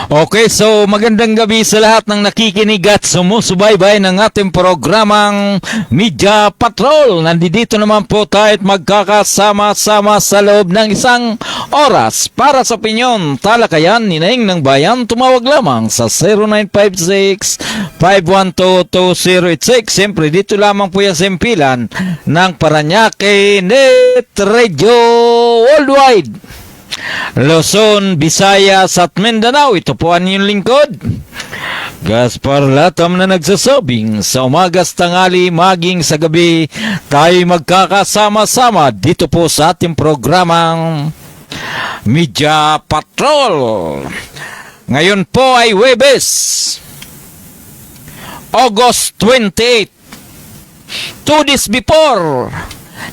Okay, so magandang gabi sa lahat ng nakikinig at sumusubaybay ng ating programang Media Patrol. Nandito naman po tayo at magkakasama-sama sa loob ng isang oras para sa opinyon, talakayan, ninaing ng bayan. Tumawag lamang sa 0956-512-2086. Siyempre, dito lamang po yung simpilan ng Paranaque Net Radio Worldwide, Luzon, Visayas at Mindanao. Ito po ang inyong lingkod, Gaspar Latam, na nagsasabing sa umagas, tangali, maging sa gabi, tayo magkakasama-sama dito po sa ating programang Media Patrol. Ngayon po ay Huwebes, August 28, 2 days before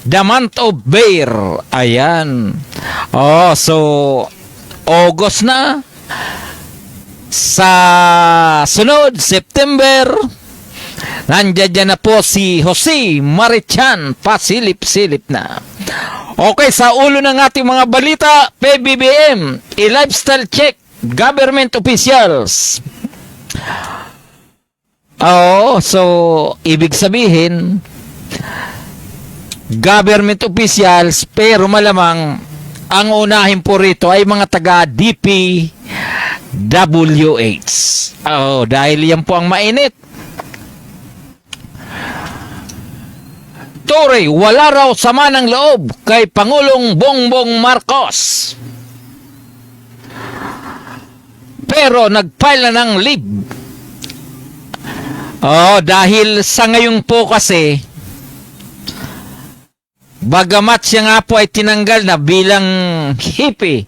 the month of Bear. Ayan. So August na. Sa sunod, September, nandiyan na po si Jose Marichan, pasilip-silip na. Okay, sa ulo ng ating mga balita, PBBM, i-lifestyle check, government officials. So ibig sabihin, government officials, pero malamang ang unahin po rito ay mga taga DPWH. Dahil yan po ang mainit. Tore, wala raw sama ng loob kay Pangulong Bongbong Marcos, pero nag-file na ng leave. Dahil sa ngayon po kasi, bagamat siya nga po ay tinanggal na bilang hippie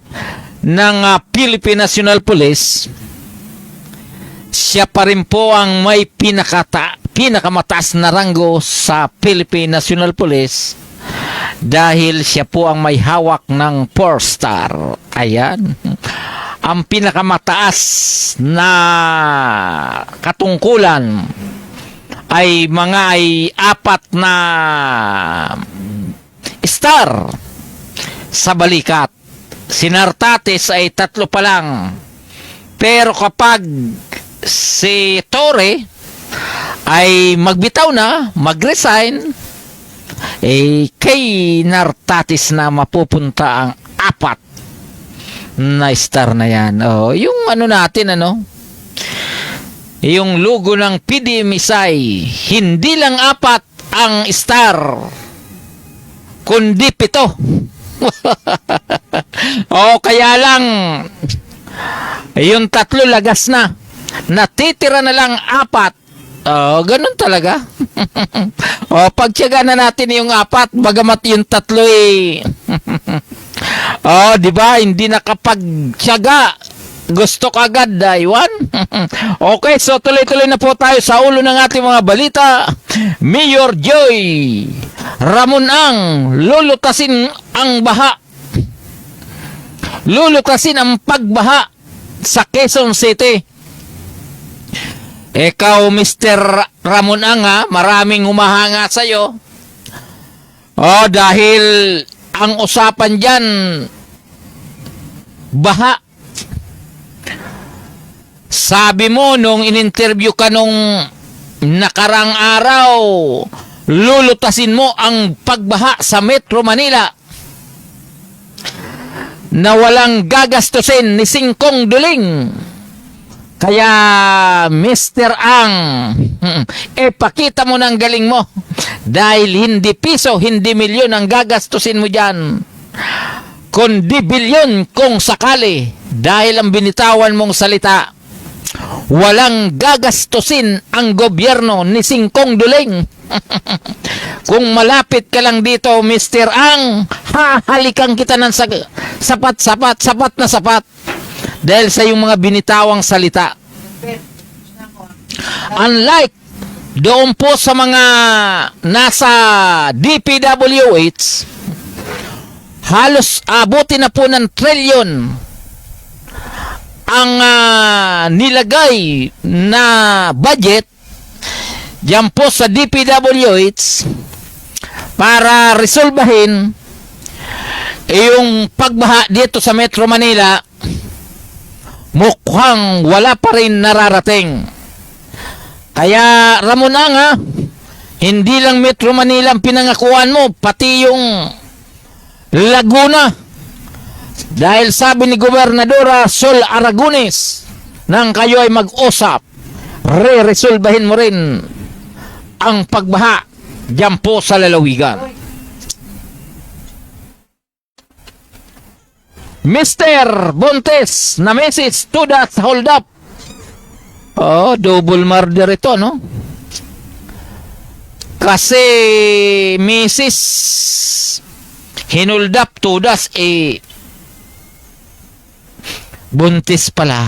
ng Philippine National Police, siya pa rin po ang may pinakamataas na ranggo sa Philippine National Police, dahil siya po ang may hawak ng 4-star. Ayan. Ang pinakamataas na katungkulan ay ay 4 na star sa balikat. Si Nartates ay 3 pa lang. Pero kapag si Tore ay magbitaw na, mag-resign, kay Nartates na mapupunta ang 4 na star na yan. Yung natin, yung logo ng PDMSI, hindi lang 4 ang star, kundi 7. Kaya lang, yung 3 lagas na. Natitira na lang 4. Ganun talaga. Pagtiyaga na natin yung 4, bagamat yung 3 di ba? Hindi nakapagtiyaga. Gusto ka agad, Iwan. Okay, so tuloy-tuloy na po tayo sa ulo ng ating mga balita. Mayor Joy Ramon Ang lulutasin ang baha. Lulutasin ang pagbaha sa Quezon City. Ikaw, Mr. Ramon Ang, maraming humahanga sa'yo. Dahil ang usapan dyan, baha. Sabi mo nung in-interview ka nung nakarang araw, lulutasin mo ang pagbaha sa Metro Manila na walang gagastusin ni Singkong Duling. Kaya Mr. Ang, pakita mo ng galing mo, dahil hindi piso, hindi milyon ang gagastusin mo dyan, kundi bilyon kung sakali, dahil ang binitawan mong salita, walang gagastusin ang gobyerno ni Singkong Duling. Kung malapit ka lang dito, Mr. Ang, hahalikan kita ng sapat na sapat, dahil sa yung mga binitawang salita. Unlike doon po sa mga nasa DPWH, halos abutin na po ng trilyon ang nilagay na budget diyan po sa DPWH para resolbahin yung pagbaha dito sa Metro Manila. mukhang wala pa rin nararating. Kaya Ramonang ha, hindi lang Metro Manila ang pinangakuan mo, pati yung Laguna. Dahil sabi ni Gobernadora Sol Aragones, nang kayo ay mag-usap, re-resolbahin mo rin ang pagbaha diyan po sa lalawigan. Mr. Bontes na message to that hold up. Oh, double murder ito, no? Kasi Mrs. Hinold up to das buntis pala.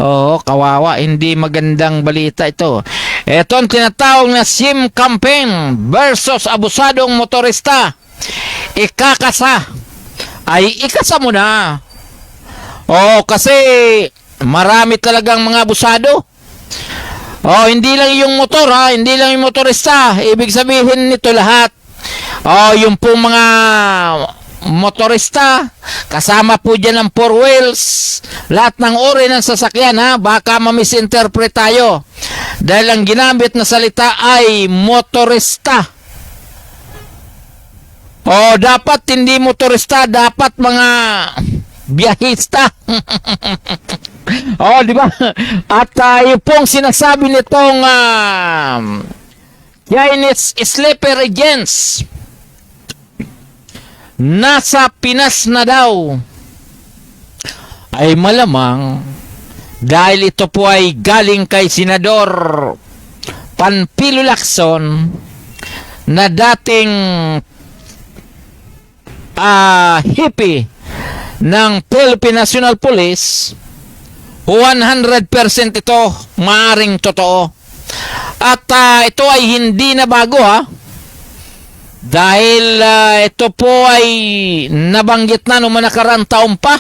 Oh, kawawa, hindi magandang balita ito. Ito ang tinatawag na SIM campaign versus abusadong motorista. Ikakasa. Ay, ikasa mo na. Oh, kasi marami talagang mga abusado. Oh, hindi lang yung motor ha, hindi lang yung motorista. Ibig sabihin nito lahat. Oh, yung pong mga motorista, kasama po dyan ang four wheels, lahat ng uri ng sasakyan ha, baka ma-misinterpret tayo. Dahil ang ginamit na salita ay motorista. Oh, dapat hindi motorista, dapat mga biyahista. Oh, di ba? At yung pong sinasabi nitong Chinese sleeper agents, nasa Pinas na daw, ay malamang dahil ito po ay galing kay Senador Panfilo Lacson na dating hippie ng Philippine National Police. 100% ito maaring totoo. At ito ay hindi na bago ha. Dahil ito po ay nabanggit na noong nakarang taon pa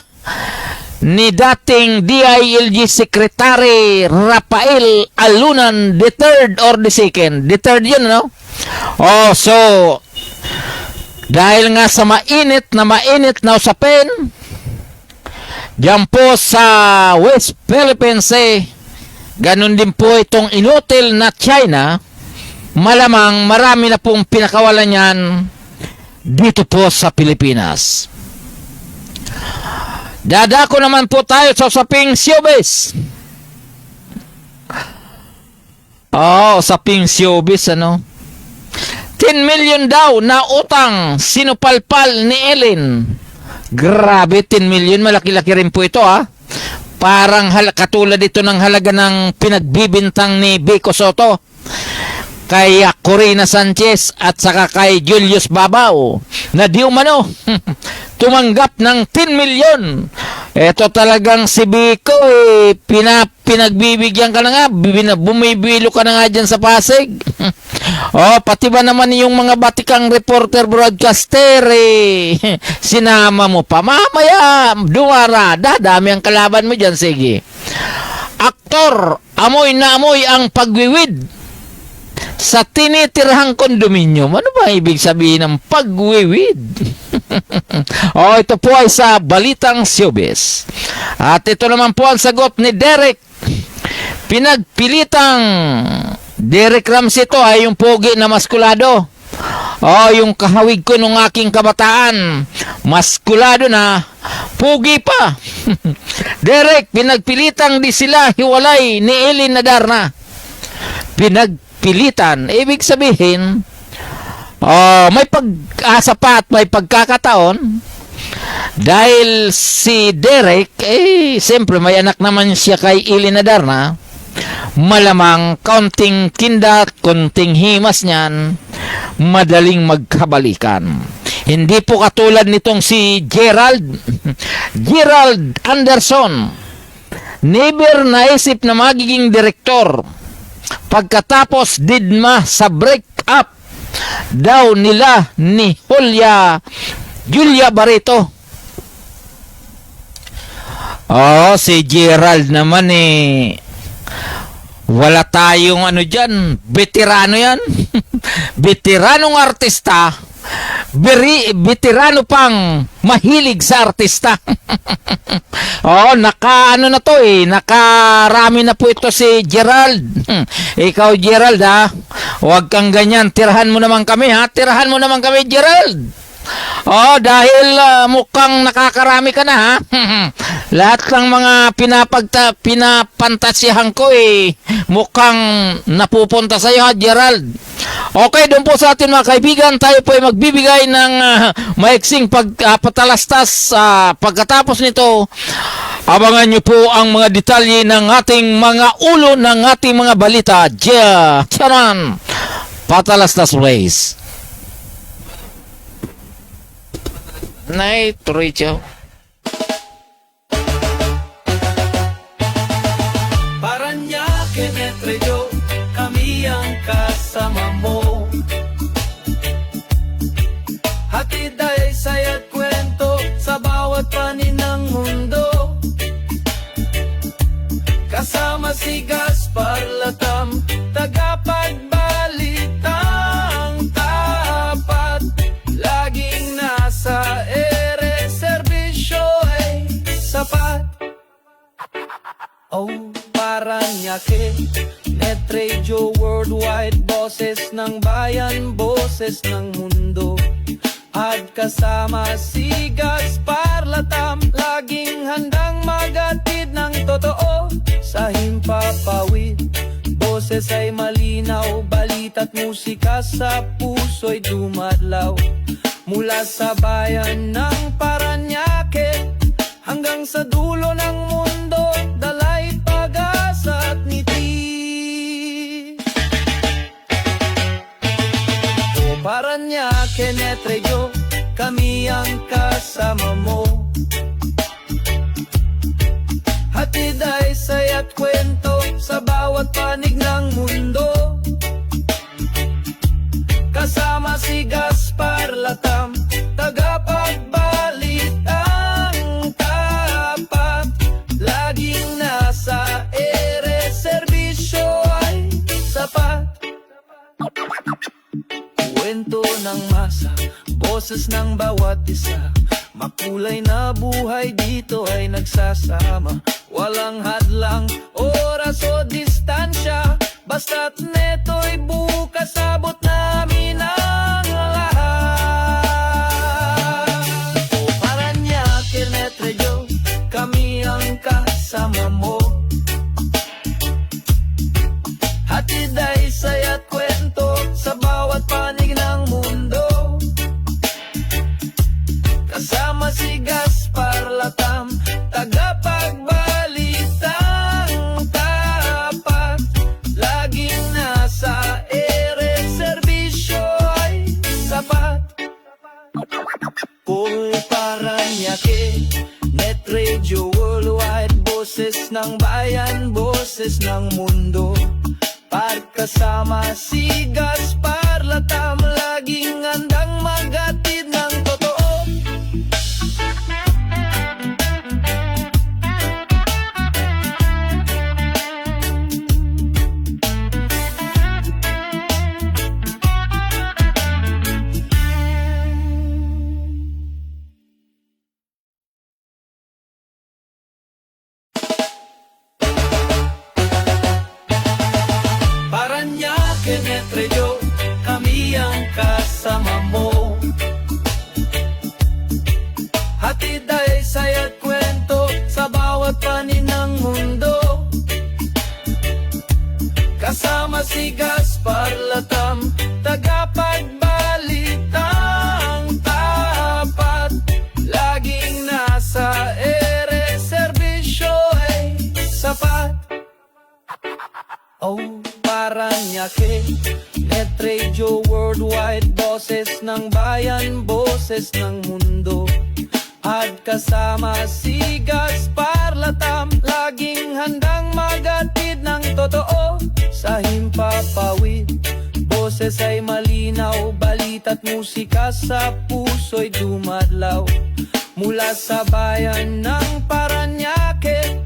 ni dating DILG Secretary Rafael Alunan the third or the second. The third yun, no? Oh, so dahil nga sa mainit na usapin diyan po sa West Philippines, ganun din po itong inutil na China, malamang marami na pong pinakawalan yan dito po sa Pilipinas. Dadako naman po tayo sa usaping showbiz. Oh, usaping showbiz, ano? 10 million daw na utang sinupalpal ni Ellen. Grabe, 10 million. Malaki-laki rin po ito ha. Parang katulad ito ng halaga ng pinagbibintang ni Vico Soto kay Corina Sanchez at saka kay Julius Babao na di umano tumanggap ng 10 million. Ito talagang si Vico pinagbibigyan ka na nga, bumibilo ka na nga dyan sa Pasig. Oh, pati ba naman yung mga batikang reporter broadcaster sinama mo pa, mamaya dumarada, dami ang kalaban mo dyan. Sige, aktor, amoy na amoy ang pagwiwid sa tinitirhang kondominium. Ano ba ibig sabihin ng pagwiwid? Oh, ito po ay sa balitang showbiz. At ito naman po ang sagot ni Derek. Pinagpilitang Derek Ramsey to ay yung pogi na maskulado. Oh, yung kahawig ko nung aking kabataan. Maskulado na, pogi pa. Derek, pinagpilitang di sila hiwalay ni Ellen Adarna. Pinagpilitan, ibig sabihin, may pag-asa pa at may pagkakataon. Dahil si Derek, siyempre may anak naman siya kay Ellen Adarna. Malamang kaunting kindat, konting himas niyan, madaling magkabalikan. Hindi po katulad nitong si Gerald Anderson. Never naisip na magiging direktor pagkatapos didma sa break-up daw nila ni Julia Barreto. Oh, si Gerald naman wala tayong ano dyan, veterano yan. Veteranong artista veterano pang mahilig sa artista. Ano na to nakarami na po ito si Gerald. Ikaw Gerald huwag kang ganyan, tirahan mo naman kami tirahan mo naman kami Gerald. Dahil mukhang nakakarami ka na lahat ng mga pinapantasihan ko mukhang napupunta sa iyo Gerald. Okay, doon po sa atin mga kaibigan, tayo po ay magbibigay ng maiksing patalastas. Pagkatapos nito, abangan nyo po ang mga detalye ng ating mga ulo ng ating mga balita. Charan! Patalastas Race. Night, Rachel. Paranaque, Metro, kami ang kasama mo. Hatid ay saya't kwento sa bawat panin ng mundo. Kasama si Gaspar Latam, tagapagbalitang tapat. Laging nasa ere, serbisyo ay sapat. Paranaque, Net Radio Worldwide, boses ng bayan, boses ng mundo. At kasama si Gaspar Latam, laging handang magatid ng totoo sa himpapawid. Boses ay malinaw, balita't musika sa puso'y dumadlaw. Mula sa bayan ng Paranaque hanggang sa dulo ng mundo, dalay pag-asa at ngiti. Paranaque, Net Radio, kami ang kasama mo. Hatid ay saya't kwento sa bawat panig ng mundo. Kasama si Gaspar Latam, tagapagbalitang tapat. Laging nasa ere, serbisyo ay sapat. Kwento ng masa, boses ng bawat isa. Makulay na buhay dito ay nagsasama. Walang hadlang, oras o distansya, basta't neto'y bukas, abot namin ang lahat. Paranaque, Net Radio, kami ang kasama mo. Hatid ay saya't kwento sa bawat panig ng mundo. Kasama si Gaspar Latam, tagapagbalitang tapat. Laging nasa ere, serbisyo ay sapat. Paranaque, Net Radio Worldwide, boses ng bayan, boses ng mundo. Pagkasama si Gaspar Latam, laging handang magatid ng totoo. Paranaque, Net Radio, kami ang kasama mo. Hatid ay saya't kwento sa bawat panin ng mundo. Kasama si Gaspar Latam, tagapagbalitang tapat. Laging nasa ere, serbisyo ay sapat. Paranaque, Net Radio Worldwide, boses ng bayan, boses ng mundo. At kasama si Gaspar Latam, laging handang magatid ng totoo sa himpapawid. Boses ay malinaw, balita't musika sa puso'y dumadlaw. Mula sa bayan ng Paranaque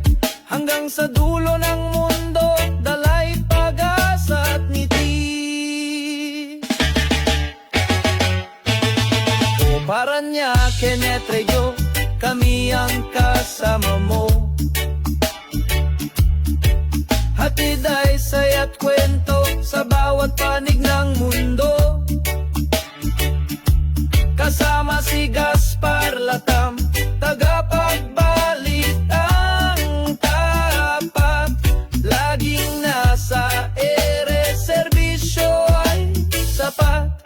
hanggang sa dulo ng mundo, dalay pag-asa at ngiti. Paranaque, Netreo, kami ang kasama mo. Hatid ay saya't kwento sa bawat panig ng mundo. Kasama si Gaspar Latam, tagapagbalitang tapat. Laging nasa ere, serbisyo ay sapat.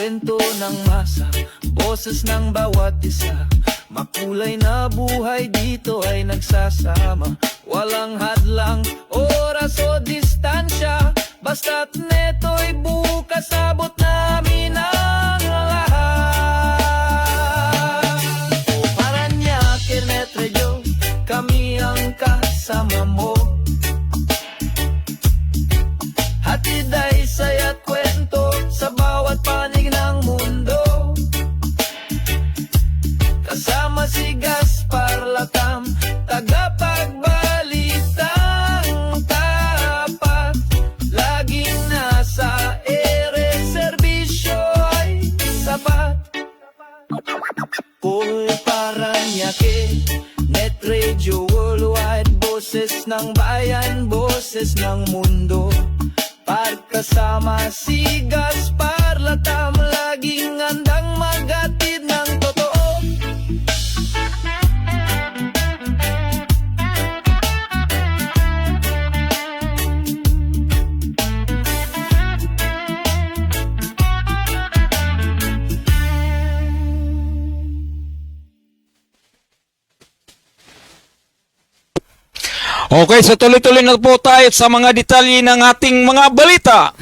Kwento ng masa, boses ng bawat isa. Makulay na buhay dito ay nagsasama. Walang hadlang, oras o distansya. Basta't neto'y bukas, abot namin ang lahat. O Paranaque, Netreo, kami ang kasama mo. Hatid ay saya't kwento sa bawat panig ng mundo. Kasama si Gaspar Latam, tagapagbalitang tapat. Laging nasa ere, serbisyo ay sapat. Paul Paranaque, Netreo Worldwide, boses ng bayan, boses ng mundo. Pagkasama si Gaspar Latam, laging handang maghatid ng totoo. Okay, so tuloy-tuloy na po tayo sa mga detalye ng ating mga balita.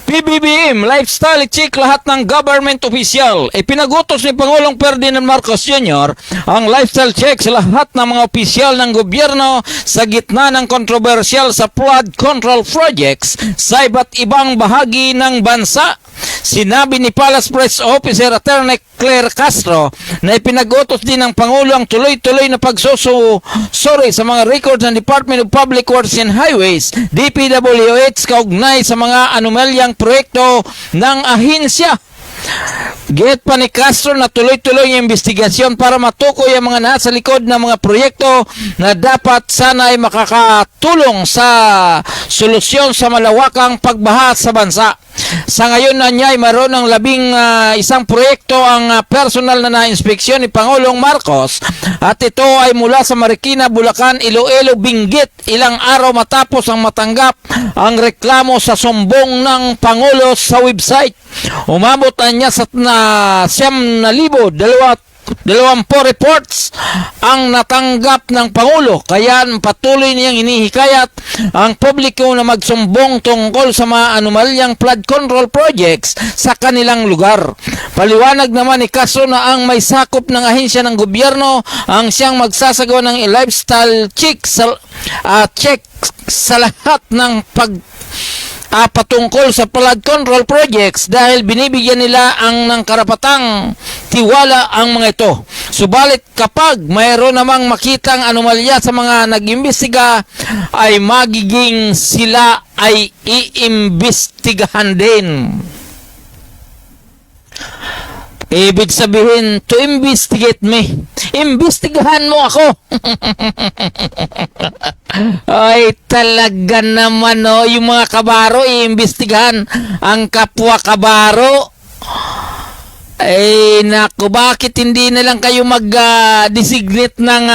PBBM, lifestyle check lahat ng government official. Ipinagutos ni Pangulong Ferdinand Marcos Jr. ang lifestyle check sa lahat ng mga opisyal ng gobyerno sa gitna ng kontrobersyal sa flood control projects sa iba't ibang bahagi ng bansa. Sinabi ni Palace Press Officer Attorney Claire Castro na ipinagutos din ng Pangulo ang tuloy-tuloy na pagsusuri sa mga records ng Department of Public Works and Highways, DPWH, kaugnay sa mga anomalyang proyekto ng ahensya. Git pa ni Castro na tuloy-tuloy yung investigasyon para matukoy ang mga nasa likod ng mga proyekto na dapat sana ay makakatulong sa solusyon sa malawakang pagbaha sa bansa. Sa ngayon na niya ay mayroon ng 11 proyekto ang personal na na-inspeksyon ni Pangulong Marcos at ito ay mula sa Marikina, Bulacan, Iloilo, Benguet, ilang araw matapos ang matanggap ang reklamo sa sumbong ng Pangulo sa website. Umabot na niya sa 20,020 reports ang natanggap ng Pangulo, kaya patuloy niyang inihikayat ang publiko na magsumbong tungkol sa mga anomalyang flood control projects sa kanilang lugar. Paliwanag naman ni Castro na ang may sakop ng ahensya ng gobyerno ang siyang magsasagawa ng lifestyle check sa lahat ng patungkol sa flood control projects dahil binibigyan nila ang ng karapatang tiwala ang mga ito. Subalit kapag mayroon namang makitang anomalya sa mga nag-imbestiga ay magiging sila ay iimbestigahan din. Ibig sabihin, to investigate me. Imbestigahan mo ako. Ay, talaga naman, no? Yung mga kabaro, iimbestigahan ang kapwa kabaro. Ay, naku, bakit hindi na lang kayo mag-designate ng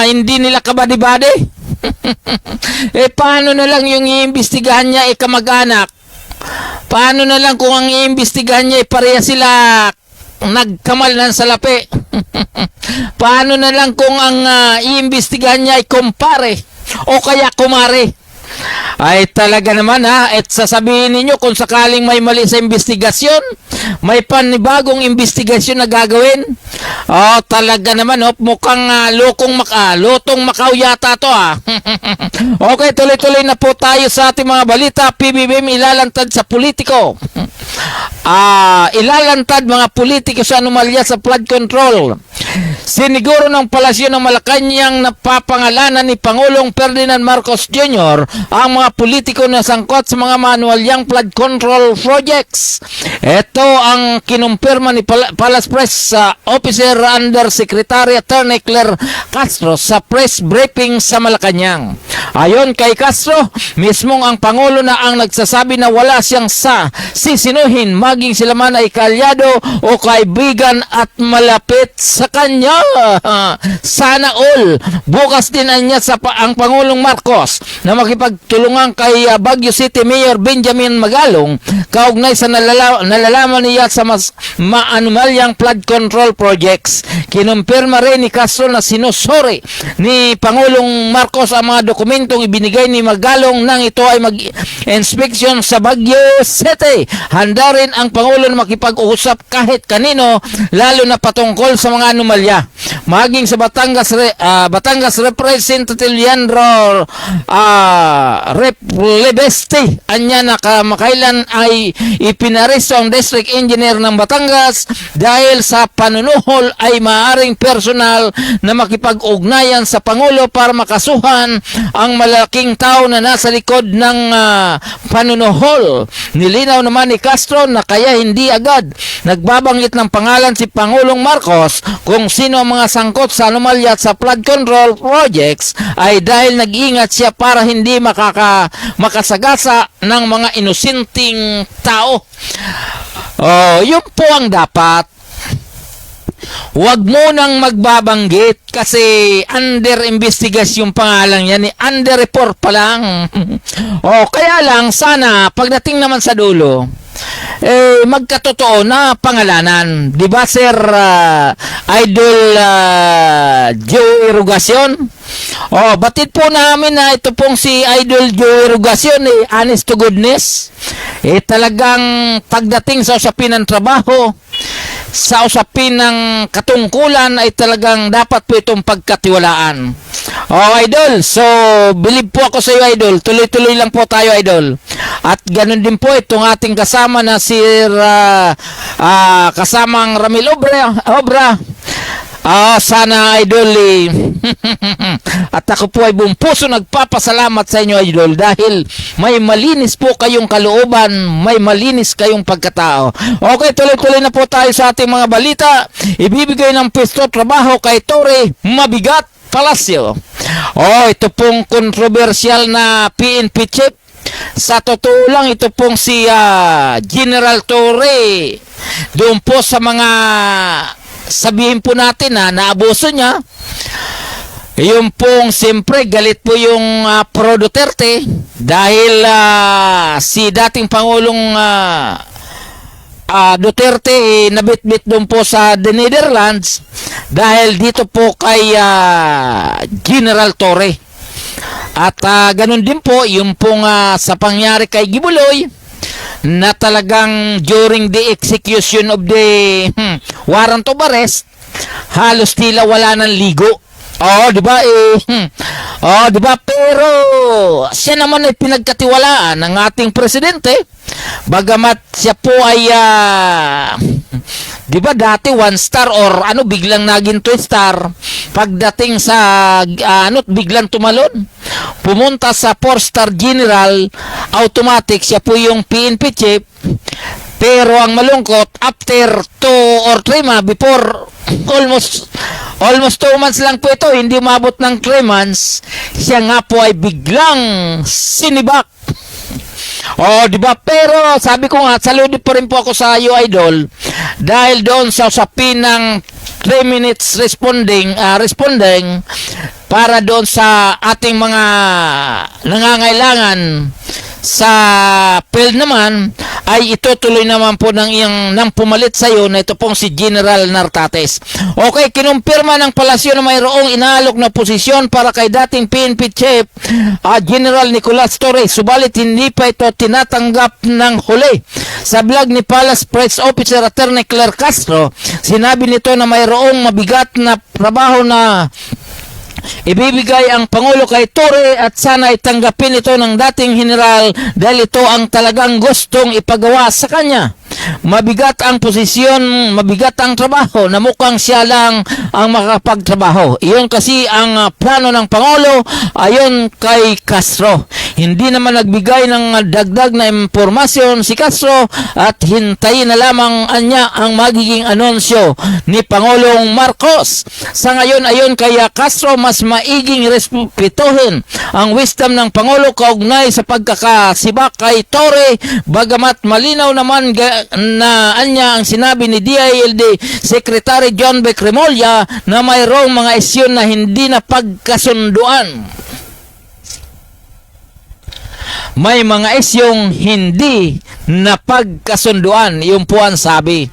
hindi nila kabadi-badi? Paano na lang yung iimbestigahan niya kamag-anak? Paano na lang kung ang iimbestigahan niya pareha sila nagkamal ng salapi? Paano na lang kung ang iimbestigahan niya ay kumpare o kaya kumare? Ay talaga naman at sasabihin ninyo kung sakaling may mali sa investigasyon, may panibagong investigasyon na gagawin. Talaga naman mukhang lutong Macau yata to Okay, tuloy-tuloy na po tayo sa ating mga balita. PBBM ilalantad sa politiko. ilalantad mga politiko sa anomalya sa flood control. Siniguro ng Palasyo ng Malacanang na papangalanan ni Pangulong Ferdinand Marcos Jr. ang mga politiko na sangkot sa mga manualyang flood control projects. Ito ang kinumpirma ni Palace Press Officer Undersecretary Attorney Claire Castro sa press briefing sa Malacanang. Ayon kay Castro, mismong ang Pangulo na ang nagsasabi na wala siyang sisinuhin maging sila man ay kalyado o kaibigan at malapit sa kanya. Sana all. Bukas din niya ang Pangulong Marcos na makipagtulungan kay Baguio City Mayor Benjamin Magalong kaugnay sa nalalaman niya sa mas maanumalyang flood control projects. Kinumpirma rin ni Castro na sinusuri ni Pangulong Marcos ang mga dokumentong ibinigay ni Magalong nang ito ay mag-inspection sa Baguio City. Handa rin ang Pangulo na makipag-usap kahit kanino, lalo na patungkol sa mga anomalya. Maging sa Batangas Representative Leandro Replebeste anya na kamakailan ay ipinaresto ang District Engineer ng Batangas dahil sa panunuhol ay maaaring personal na makipag-ugnayan sa Pangulo para makasuhan ang malaking tao na nasa likod ng panunuhol. Nilinaw naman ni Castro na kaya hindi agad nagbabanggit ng pangalan si Pangulong Marcos kung sino ang mga sangkot sa anomalya at sa flood control projects ay dahil nag-iingat siya para hindi makasagasa ng mga inusinting tao. Yun po ang dapat. Huwag mo nang magbabanggit kasi under investigation pangalan yan, under report pa lang. Kaya lang sana pagdating naman sa dulo magkatotoo na pangalanan. Di ba Sir Idol Joey Rugacion? Batid po namin na ito pong si Idol Joey Rugacion honest to goodness. Talagang pagdating sa usapin ng trabaho, sa usapin ng katungkulan ay talagang dapat po itong pagkatiwalaan. Idol, so believe po ako sa iyo, Idol. Tuloy-tuloy lang po tayo, Idol. At ganun din po itong ating kasama na si kasamang Ramil Obra. Sana, Idol, at ako po ay buong puso nagpapasalamat sa inyo, Idol, dahil may malinis po kayong kalooban, may malinis kayong pagkatao. Okay, tuloy-tuloy na po tayo sa ating mga balita. Ibibigay ng pwesto trabaho kay Torre Mabigat Palasyo. Ito pong kontrobersyal na PNP chief. Sa totoo lang, ito pong si General Torre, doon po sa mga sabihin po natin na naabuso niya, yung pong siyempre galit po yung Pro Duterte dahil si dating Pangulong Duterte nabitbit doon po sa The Netherlands dahil dito po kay General Torre. At ganun din po yung pong sa pangyari kay Gibuloy na talagang during the execution of the warrant of arrest, halos tila wala nang ligo. Di ba? Di ba? Pero siya naman ay pinagkatiwalaan ng ating presidente. Bagamat siya po ay di ba dati 1 star or biglang naging 2 star. Pagdating sa biglang tumalon. Pumunta sa 4-star general, automatic siya po yung PNP chief. Pero ang malungkot, after 2 or 3 months, before almost 2 months lang po ito, hindi umabot ng 3 months, siya nga po ay biglang sinibak. Di ba? Pero sabi ko nga, saludo pa rin po ako sa iyo, Idol, dahil doon sa usapin ng 3 minutes responding para doon sa ating mga nangangailangan sa field naman ay itutuloy naman po ng pumalit sa iyo na ito pong si General Nartates. Okay, kinumpirma ng Palasyo na mayroong inaalok na posisyon para kay dating PNP Chief General Nicolas Torre, subalit hindi pa ito tinatanggap ng huli. Sa vlog ni Palace Press Officer Attorney Claire Castro, sinabi nito na mayroong mabigat na trabaho na ibibigay ang Pangulo kay Torre at sana itanggapin ito ng dating general dahil ito ang talagang gustong ipagawa sa kanya. mabigat ang posisyon, mabigat ang trabaho, na mukhang siya lang ang makakapagtrabaho. Iyon kasi ang plano ng Pangulo ayon kay Castro. Hindi naman nagbigay ng dagdag na impormasyon si Castro at hintayin na lamang niya ang magiging anunsyo ni Pangulong Marcos. Sa ngayon ayon kay Castro, mas maiging respetuhin ang wisdom ng Pangulo kaugnay sa pagkakasiba kay Torre, bagamat malinaw naman na anya ang sinabi ni DILG Secretary John Beck Remulla na mayroong mga isyu na hindi na pagkasunduan. May mga isyong hindi na pagkasunduan, yung po ang sabi.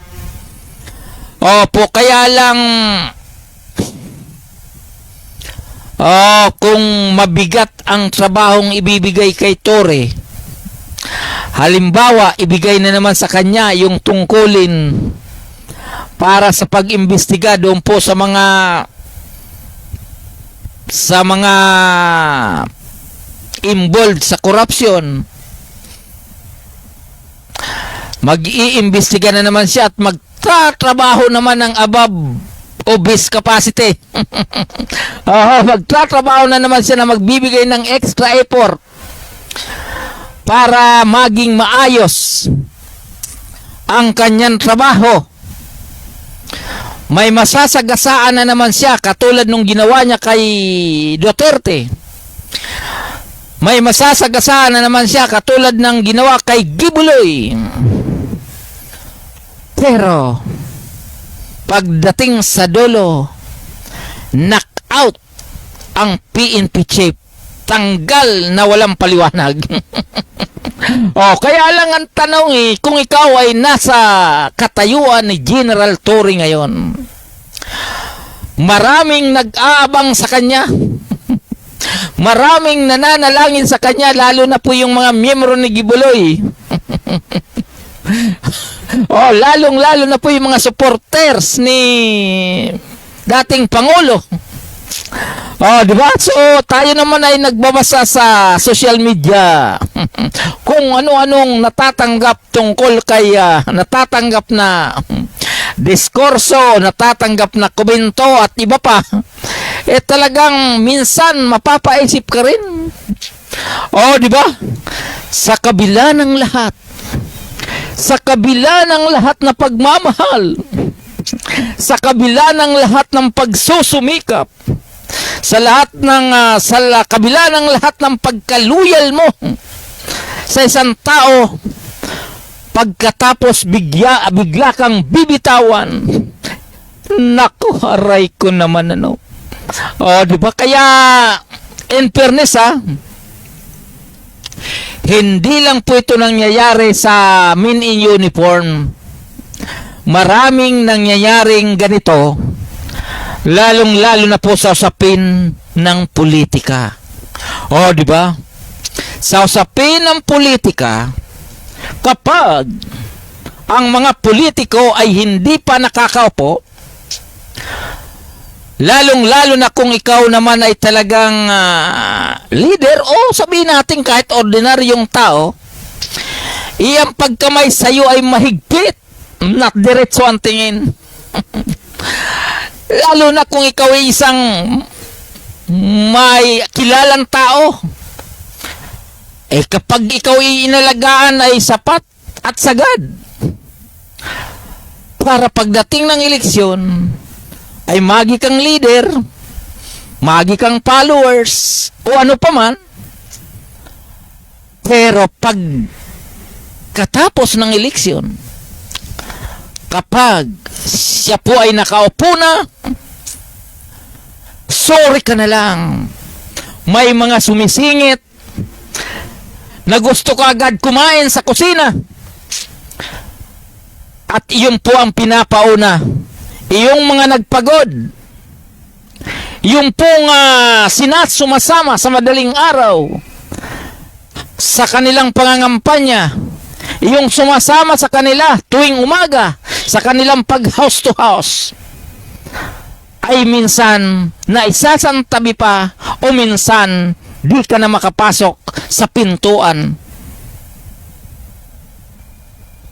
Opo, kaya lang kung mabigat ang trabahong ibibigay kay Torre, halimbawa, ibigay na naman sa kanya yung tungkulin para sa pag-imbestiga doon po sa mga involved sa corruption. Mag-iimbestiga na naman siya at magtatrabaho naman ng above obese capacity. Magtatrabaho na naman siya na magbibigay ng extra effort para maging maayos ang kanyang trabaho. May masasagasaan na naman siya katulad nung ginawa niya kay Duterte. May masasagasaan na naman siya katulad ng ginawa kay Gibuloy. Pero pagdating sa dulo, knockout ang PNP chief. Tanggal na walang paliwanag. Kaya lang ang tanong kung ikaw ay nasa katayuan ni General Torre ngayon, maraming nag-aabang sa kanya. Maraming nananalangin sa kanya, lalo na po yung mga miyembro ni Gibuloy. Lalong-lalo na po yung mga supporters ni dating Pangulo. Di ba? So, tayo naman ay nagbabasa sa social media kung ano-anong natatanggap tungkol kay natatanggap na diskurso, natatanggap na komento at iba pa. Talagang minsan mapapaisip ka rin. Di ba? Sa kabila ng lahat, sa kabila ng lahat na pagmamahal, sa kabila ng lahat ng pagsusumikap, sa kabila ng lahat ng pagkaluyal mo sa isang tao, pagkatapos bigla kang bibitawan. Naku, aray ko naman di ba? Kaya in fairness hindi lang po ito nangyayari sa men in uniform. Maraming nangyayaring ganito, lalong-lalo na po sa usapin ng politika. Di ba? Sa usapin ng politika, kapag ang mga politiko ay hindi pa nakakaupo, lalong-lalo na kung ikaw naman ay talagang leader o sabihin natin kahit ordinaryong tao, iyang pagkamay sa'yo ay mahigpit, not diretso ang tingin. Lalo na kung ikaw ay isang may kilalang tao, kapag ikaw ay inalagaan ay sapat at sagad para pagdating ng eleksyon ay magi kang leader, magi kang followers o ano pa man. Pero pag katapos ng eleksyon, kapag siya po ay nakaupo na, sorry ka na lang. May mga sumisingit na gusto ka agad kumain sa kusina. At iyon po ang pinapauna. Iyong mga nagpagod. Yung pong sumasama sa madaling araw sa kanilang pangangampanya. Yung sumasama sa kanila tuwing umaga sa kanilang pag house to house ay minsan na isasantabi pa o minsan di ka na makapasok sa pintuan.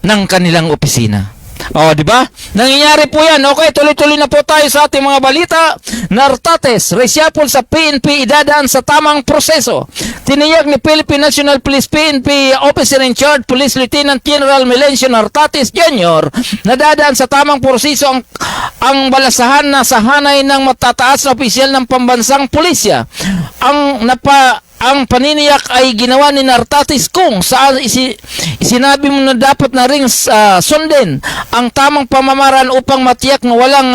ng kanilang opisina. O, di ba? Nangyayari po yan. Okay, tuloy-tuloy na po tayo sa ating mga balita. Nartates, reshuffle sa PNP idadaan sa tamang proseso. Tiniyak ni Philippine National Police PNP Officer in Charge Police Lieutenant General Melencio Nartates Jr. na dadaan sa tamang proseso ang balasahan na sa hanay ng matataas na opisyal ng pambansang pulisya. Ang paniniyak ay ginawa ni Nartates kung saan isinabi mo na dapat na ring sundin ang tamang pamamaraan upang matiyak na walang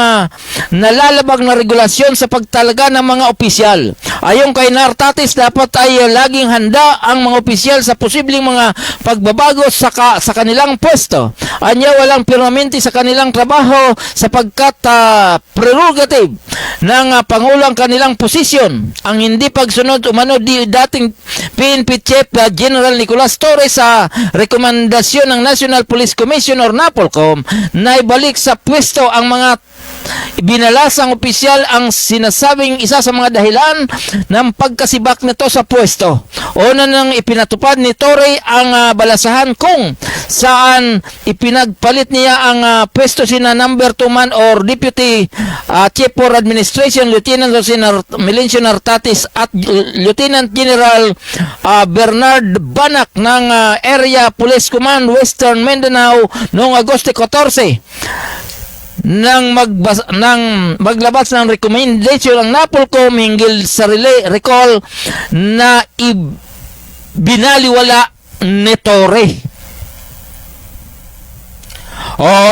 nalalabag na regulasyon sa pagtalaga ng mga opisyal. Ayon kay Nartates, dapat ay laging handa ang mga opisyal sa posibleng mga pagbabago sa kanilang pwesto. Anya walang permanente sa kanilang trabaho sapagkat prerogative ng Pangulo ang kanilang posisyon. Ang hindi pagsunod umano dating PNP Chief General Nicolas Torres sa rekomendasyon ng National Police Commission or NAPOLCOM na ibalik sa pwesto ang mga binalasang opisyal ang sinasabing isa sa mga dahilan ng pagkasibak nito sa pwesto. Una nang ipinatupad ni Torre ang balasahan kung saan ipinagpalit niya ang pwesto sina number 2 man or Deputy Chief for Administration Lieutenant Melencio Nartates at Lieutenant General Bernard Banak ng Area Police Command Western Mindanao noong Agosto 14. Nang maglabas ng recommendation ang NAPOLCOM hinggil sa recall na binaliwala ni Torre.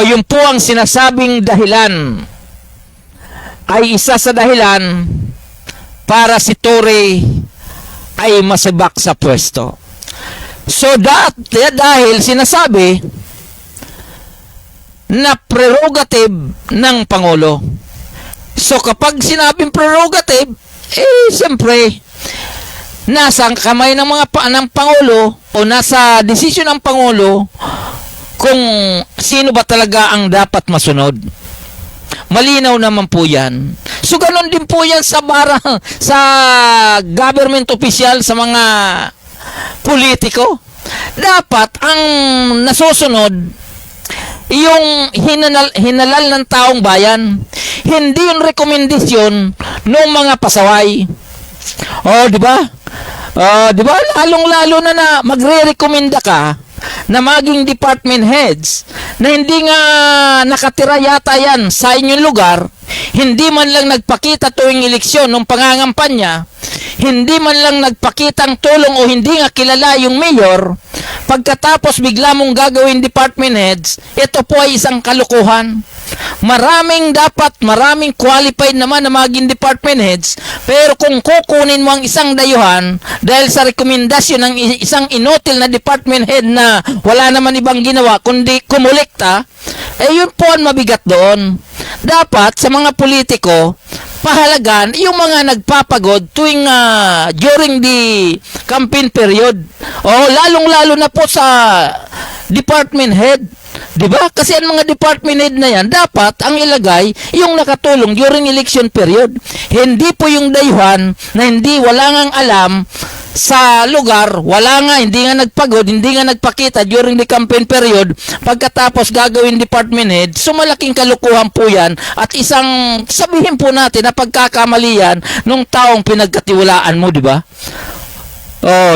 Yun po ang sinasabing dahilan ay isa sa dahilan para si Torre ay masibak sa pwesto. So dahil sinasabi na prerogative ng Pangulo. So kapag sinabing prerogative, siyempre nasa kamay ng ng Pangulo o nasa desisyon ng Pangulo kung sino ba talaga ang dapat masunod. Malinaw naman po yan. So ganun din po yan sa government official, sa mga politiko. Dapat ang nasusunod yung hinalal ng taong bayan, hindi yung rekomendasyon ng mga pasaway. Di ba? Di ba? Lalong-lalo na magre-rekomenda ka na maging department heads na hindi nga nakatira yata yan sa inyong lugar, hindi man lang nagpakita tuwing eleksyon ng pangangampanya, hindi man lang nagpakitang tulong o hindi nga kilala yung mayor, pagkatapos bigla mong gagawin department heads, ito po ay isang kalukuhan. Maraming qualified naman na maging department heads, pero kung kukunin mo ang isang dayuhan dahil sa rekomendasyon ng isang inutil na department head na wala naman ibang ginawa kundi kumulekta, yun po ang mabigat doon. Dapat sa mga politiko, pahalagan yung mga nagpapagod tuwing during the campaign period. Lalong-lalo na po sa department head. Diba? Kasi ang mga department head na yan, dapat ang ilagay yung nakatulong during election period. Hindi po yung dayuhan na wala ngang alam sa lugar, hindi nga nagpagod, hindi nga nagpakita during the campaign period, pagkatapos gagawin department head. So malaking kalukuhan po yan at isang, sabihin po natin na pagkakamalian nung taong pinagkatiwalaan mo, diba?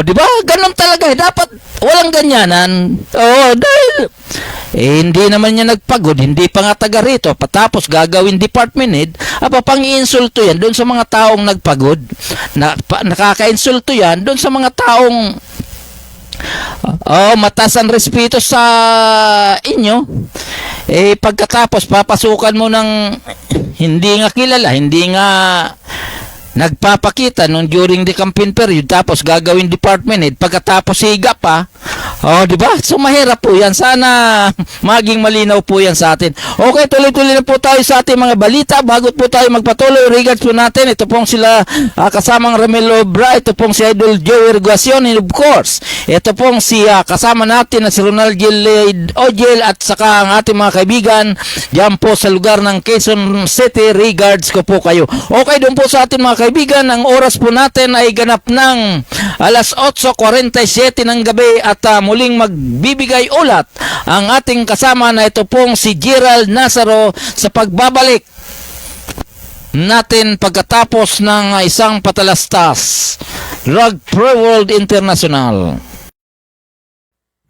Di ba? Ganun talaga. Dapat walang ganyanan. Dahil hindi naman niya nagpagod, hindi pa nga taga rito, patapos gagawin department head, pang-iinsulto yan doon sa mga taong nagpagod. Nakaka-insulto yan doon sa mga taong mataas ang respeto sa inyo. Pagkatapos papasukan mo ng hindi nga kilala, hindi nga nagpapakita nung during the campaign period, tapos gagawin department head, pagkatapos higa pa. Di ba? So mahirap po yan. Sana maging malinaw po yan sa atin. Okay, tuloy-tuloy na po tayo sa ating mga balita. Bago po tayo magpatuloy, regards po natin, ito pong sila kasamang Ramel Obra, ito pong si Idol Joey Reguacion, and of course, ito pong si kasama natin na si Ronald Ojel at saka ang ating mga kaibigan dyan po sa lugar ng Quezon City. Regards ko po kayo. Okay, doon po sa ating mga kaibigan, ang oras po natin ay ganap ng alas 8:47 ng gabi at muling magbibigay ulat ang ating kasama na ito pong si Gerald Nazaro sa pagbabalik natin pagkatapos ng isang patalastas. Drug Free World International.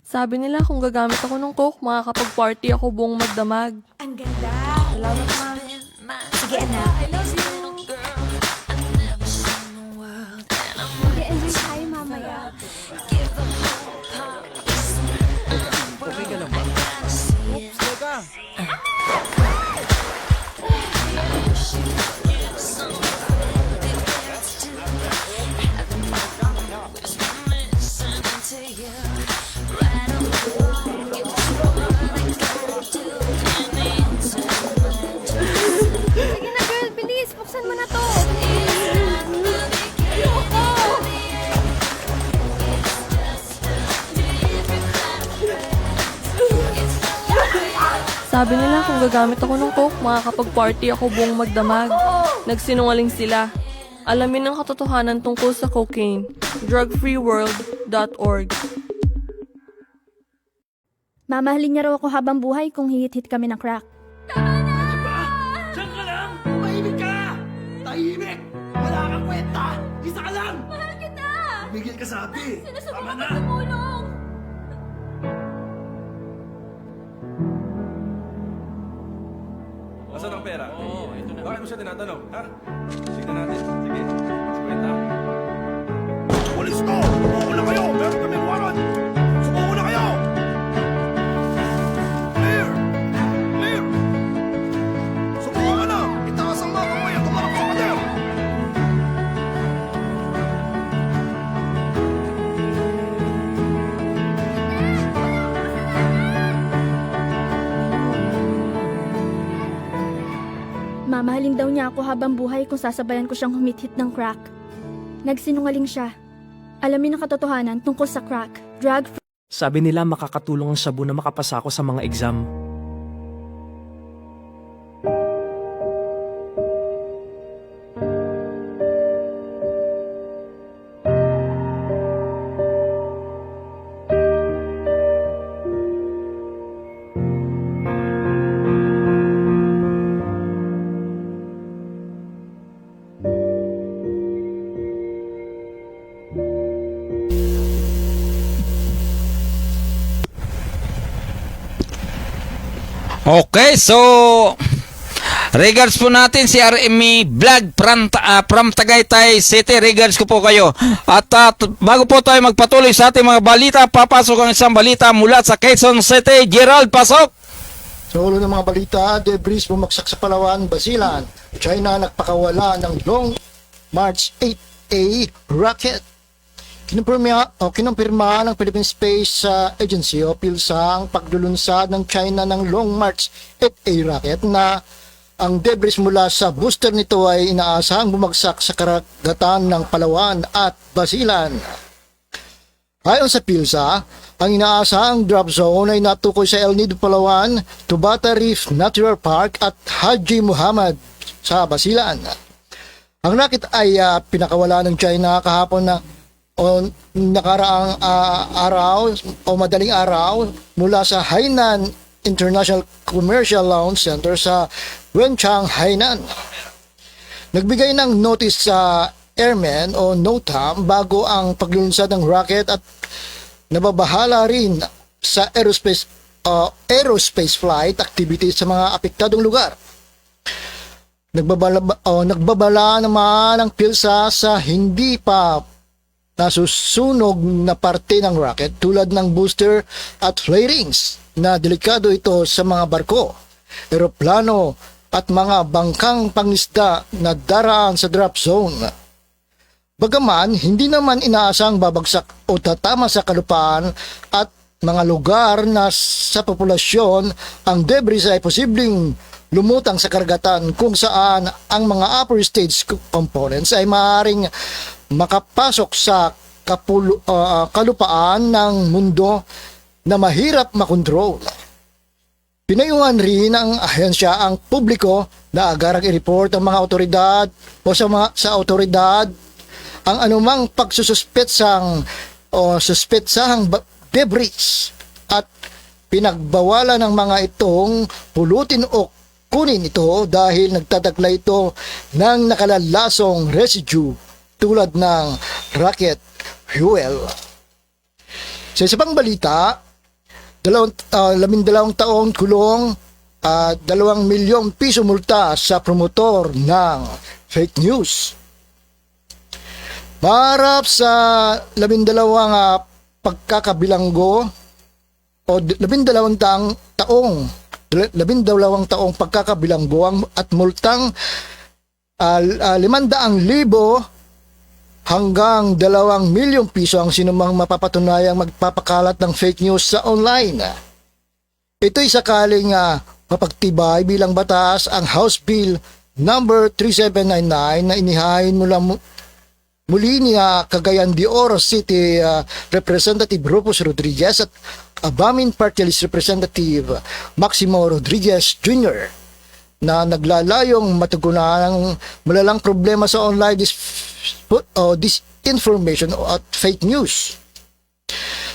Sabi nila kung gagamit ako ng coke, makakapag-party ako buong magdamag. Ang ganda. Salamat, ma. Sige, anak. Mag-enjoy tayo mamaya. Sige na, girl. Bilis. Buksan mo na to. Ayoko. Sabi nila kung gagamit ako ng coke, makakapag-party ako buong magdamag. Nagsinungaling sila. Alamin ang katotohanan tungkol sa cocaine. Drugfreeworld.org. Mamahalin niya raw ako habang buhay kung hihit-hit kami ng crack. Diyan ka lang! Tahimik ka! Tahimik! Wala kang kwenta! Isa ka lang! Mahal kita! Tumigil ka sabi! Tama na! tumulong. Asan ang pera? Oo, ito na. Bakit mo siya tinatanong? Ha? Tignan natin. Sige. Kwenta. Pulis to! Sumuko na kayo! Meron kami warrant! Sumuko na kayo! Clear! Clear! Sumuko ka na! Itaas ang mga kamay at tumakbo ka na! Mamahalin daw niya ako habang buhay kung sasabayan ko siyang humit-hit ng crack. Nagsinungaling siya. Alamin ang katotohanan tungkol sa crack, drug. Sabi nila makakatulong ang shabu na makapasa ako sa mga exam. Okay, so regards po natin si RME Vlog from Tagaytay City. Regards ko po kayo. At bago po tayo magpatuloy sa ating mga balita, papasok ang isang balita mula sa Quezon City. Gerald, pasok! Sa ulo ng mga balita, debris bumagsak sa Palawan, Basilan. China nagpakawala ng Long March 8A rocket. Kinumpirma ng Philippine Space Agency o PhilSA ang paglulunsad ng China ng Long March 8A rocket na ang debris mula sa booster nito ay inaasahang bumagsak sa karagatan ng Palawan at Basilan. Ayon sa PhilSA, ang inaasahang drop zone ay natukoy sa El Nido, Palawan, Tubata Reef Natural Park at Haji Muhammad sa Basilan. Ang rocket ay pinakawala ng China kahapon na nakaraang araw o madaling araw mula sa Hainan International Commercial Launch Center sa Wenchang, Hainan. Nagbigay ng notice sa airmen o NOTAM bago ang paglulunsad ng rocket at nababahala rin sa aerospace flight activities sa mga apektadong lugar. Nagbabala naman ang PhilSA sa hindi pa nasusunog na parte ng rocket tulad ng booster at flarings na delikado ito sa mga barko, eroplano at mga bangkang pangisda na daraan sa drop zone. Bagaman, hindi naman inaasang babagsak o tatama sa kalupaan at mga lugar na sa populasyon, ang debris ay posibleng lumutang sa karagatan kung saan ang mga upper stage components ay maaaring makapasok sa kalupaan ng mundo na mahirap makontrol. Pinayuhan rin ng ahensya ang publiko na agarang i-report ang mga otoridad o sa otoridad ang anumang pagsususpetsang o suspetsahang debris at pinagbawalan ng mga itong pulutin o kunin ito dahil nagtatagla ito ng nakalalasong residue tulad ng rocket fuel. Sa isa pang balita, 12 taong kulong at 2 milyong piso multa sa promotor ng fake news. Maharap sa 12 pagkakabilanggo o 12 taong pagkakabilanggo at multang 500,000 hanggang 2 milyong piso ang sinumang mapapatunayang magpapakalat ng fake news sa online. Ito'y sakaling mapagtibay bilang batas ang House Bill number 3799 na inihain muli ni Cagayan de Oro City Representative Rufus Rodriguez at Abamin Party List Representative Maximo Rodriguez Jr. na naglalayong matugunan ang malalang problema sa online disinformation at fake news.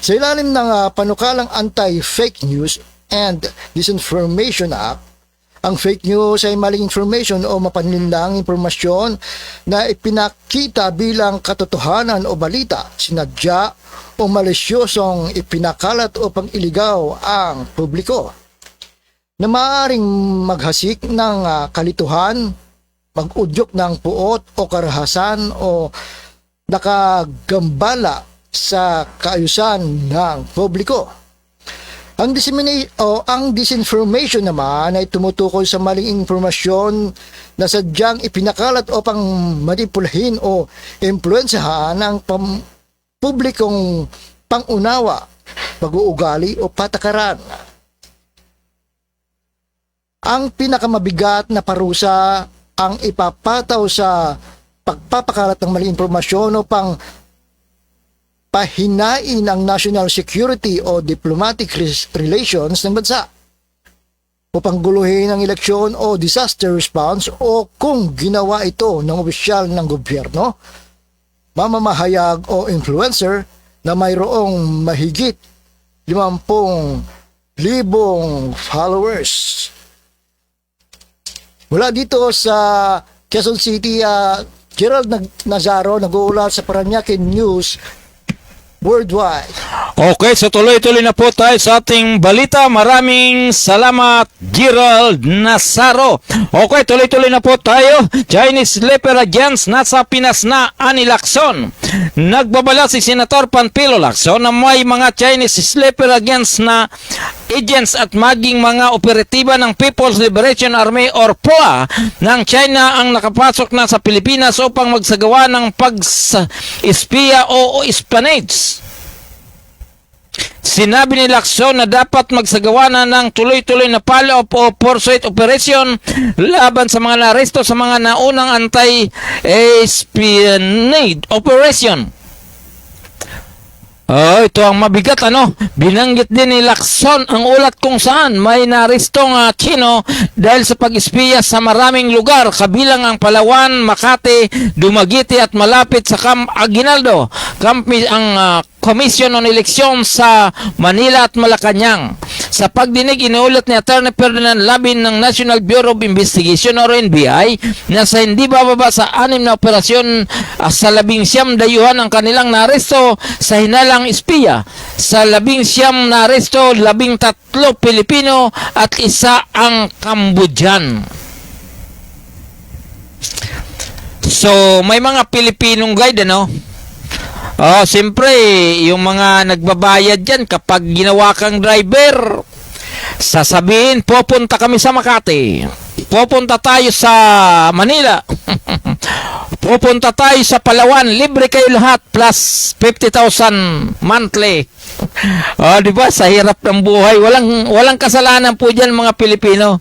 Sa ilalim ng panukalang Anti-Fake News and Disinformation Act, ang fake news ay maling information o mapanlinlang impormasyon na ipinakita bilang katotohanan o balita, sinadya o malisyosong ipinakalat o pang-iligaw ang publiko na maaaring maghasik ng kalituhan, mag-udyok ng puot o karahasan o nakagambala sa kaayusan ng publiko. Ang disinformation naman ay tumutukoy sa maling impormasyon na sadyang ipinakalat o pang manipulahin o impluensyahan ang publikong pangunawa, pag-uugali o patakaran. Ang pinakamabigat na parusa ang ipapataw sa pagpapakalat ng maling impormasyon o pang pahinain ang national security o diplomatic relations ng bansa o pangguluhin ang eleksyon o disaster response o kung ginawa ito ng opisyal ng gobyerno, mamamahayag o influencer na mayroong mahigit 50,000 followers. Mula dito sa Quezon City, Gerald Nazaro nag-uulat sa Paranaque News Worldwide. Okay, so tuloy-tuloy na po tayo sa ating balita. Maraming salamat, Gerald Nazaro. Okay, tuloy-tuloy na po tayo. Chinese Leper Agents nasa Pinas na, ani Lacson. Nagbabala si Senator Panfilo Lacson na may mga Chinese Leper Agents na agents at maging mga operatiba ng People's Liberation Army or POA ng China ang nakapasok na sa Pilipinas upang magsagawa ng pag-espiya o espionage. Sinabi ni Lacson na dapat magsagawa na ng tuloy-tuloy na follow-up o pursuit operation laban sa mga naresto sa mga naunang anti-espionage operation. Ito ang mabigat, Binanggit din ni Lacson ang ulat kung saan may naristong Chino dahil sa pag-espiya sa maraming lugar, kabilang ang Palawan, Makati, Dumaguete at malapit sa Camp Aguinaldo, ang Komisyon ng Eleksyon sa Manila at Malacanang. Sa pagdinig, inuulat ni Attorney Ferdinand Labin ng National Bureau of Investigation o NBI na sa hindi bababa sa 6 na operasyon sa 19 dayuhan ang kanilang naresto sa hinalang espiya. Sa 19 naresto, 13 Pilipino at 1 ang Cambodian. So, may mga Pilipinong guide, siyempre, yung mga nagbabayad dyan, kapag ginawa kang driver, sasabihin, pupunta kami sa Makati. Pupunta tayo sa Manila. Pupunta tayo sa Palawan. Libre kayo lahat plus 50,000 monthly. Diba? Sa hirap ng buhay. Walang kasalanan po dyan mga Pilipino.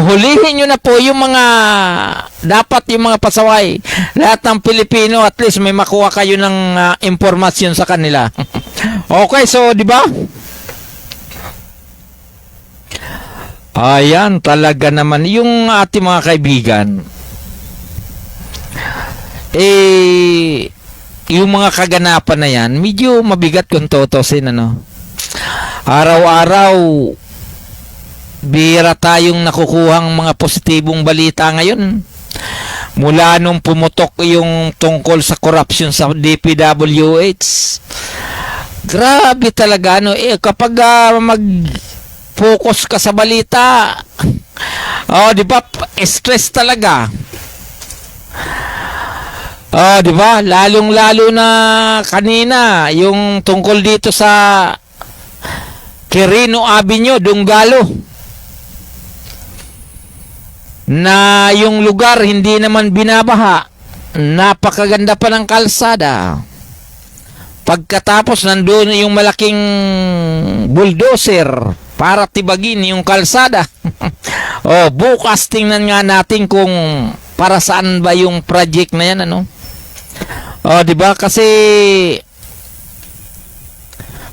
Hulihin nyo na po yung mga pasaway. Lahat ng Pilipino, at least may makuha kayo ng impormasyon sa kanila. Okay, so di ba? Ayan, talaga naman. Yung ating mga kaibigan, yung mga kaganapan na yan, medyo mabigat kung tutusin, ano. Araw-araw, bihira tayong nakukuhang mga positibong balita ngayon. Mula nung pumutok yung tungkol sa corruption sa DPWH. Grabe talaga, ano. Kapag mag-focus ka sa balita, di ba, stress talaga. Di ba? Lalong-lalo na kanina, yung tungkol dito sa Quirino Avenue, Dunggalo. Na yung lugar hindi naman binabaha. Napakaganda pa ng kalsada. Pagkatapos nandoon yung malaking bulldozer para tibagin yung kalsada. Bukas tingnan nga natin kung para saan ba yung project na yan, ano? Di ba? Kasi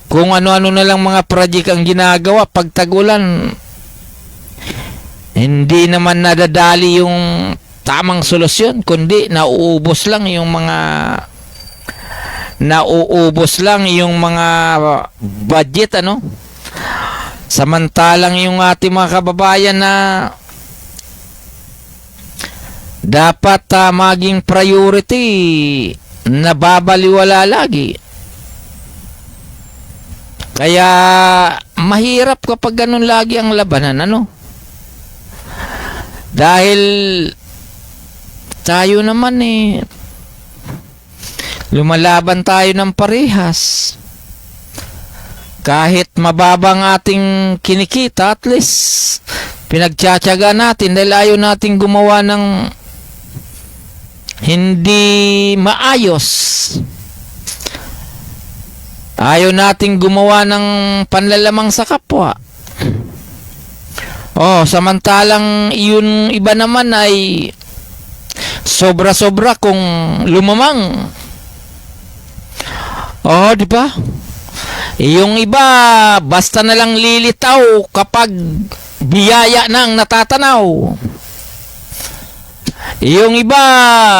kung ano-ano na lang mga project ang ginagawa pag tag-ulan, hindi naman nadadali yung tamang solusyon, kundi nauubos lang yung mga budget, ano? Samantalang yung ating mga kababayan na dapat maging priority, nababaliwala lagi. Kaya mahirap kapag ganun lagi ang labanan, ano? Dahil tayo naman lumalaban tayo ng parehas. Kahit mababang ating kinikita, at least pinagtsatsaga natin dahil ayaw natin gumawa ng hindi maayos. Ayaw natin gumawa ng panlalamang sa kapwa. Samantalang yun iba naman ay sobra-sobra kung lumamang. Di ba? Yung iba basta na lang lilitaw kapag biyaya nang natatanaw. Yung iba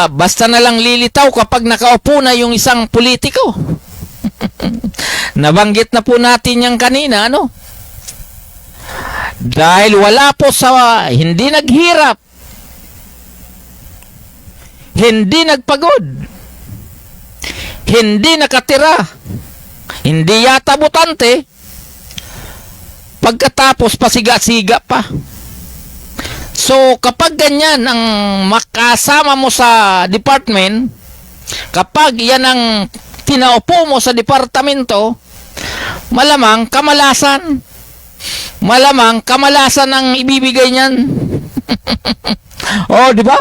basta na lang lilitaw kapag nakaupo na yung isang politiko. Nabanggit na po natin yan kanina, ano? Dahil wala po sa hindi naghirap, hindi nagpagod, hindi nakatira, hindi yata butante, pagkatapos pasiga-siga pa. So kapag ganyan ang makasama mo sa department, kapag yan ang tinaupo mo sa departamento, malamang kamalasan. Malamang kamalasan ang ibibigay niyan. Di ba?